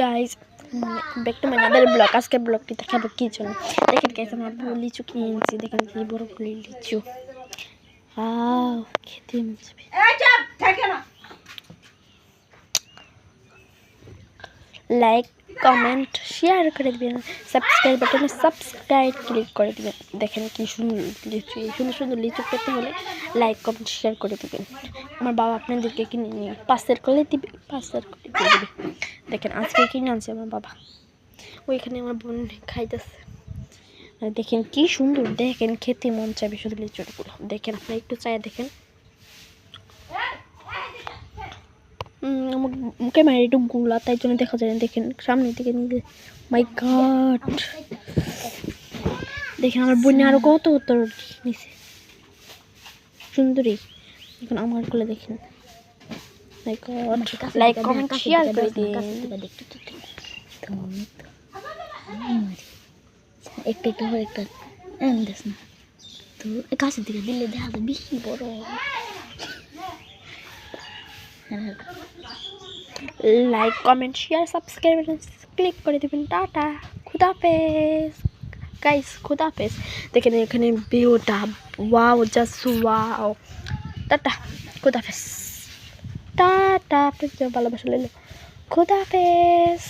Guys back to my other blog. আজকের ব্লগটি দেখাবো কি জন্য দেখেন গাইজ, আমরা লিচু কিনে এনেছি। দেখেন কি বড় করে লিচু, খেতে লাইক কমেন্ট শেয়ার করে দিবেন, সাবস্ক্রাইব বাটনে সাবস্ক্রাইব ক্লিক করে দিবেন। দেখেন কি সুন্দর লিচু, এই সুন্দর সুন্দর লিচু পেতে হলে লাইক কমেন্ট শেয়ার করে দিবেন। আমার বাবা আপনাদেরকে কিনে নিয়ে পার্সেল করে দিবে, পার্সেল করে দিয়ে দিবে। দেখেন আজকে কিনে আনছে আমার বাবা, ওইখানে আমার বোন খাইতেছে। দেখেন কি সুন্দর, দেখেন খেতে মন চাইবে শুধু লিচুগুলো। দেখেন আপনি একটু চাই দেখেন, আমার মুখে মায়ের একটু গুলা, তাই জন্য দেখা যায় না। দেখেন সামনের দিকে নিয়ে, মাই গড, দেখেন আমার বোনে আরো কত উত্তর নিছে সুন্দরী। এখন আমার গুলো দেখেন, মাই গড, লাইক কমেন্ট শেয়ার করে দিন। একটা একটা করে একটা দেখ না তো, কাছের দিকে দিলে দেখা যায় বেশি বড়। Like comment share subscribe click করে দেবেন। টাটা, খুদাফেজ গাইস, খুদাফেজ। দেখেন এখানে ভিউটা, ওয়াও, জাস্ট ওয়াও। টাটা, খুদাফেজ, টাটা। আপনাদের ভালোবাসা লইল, খুদাফেজ।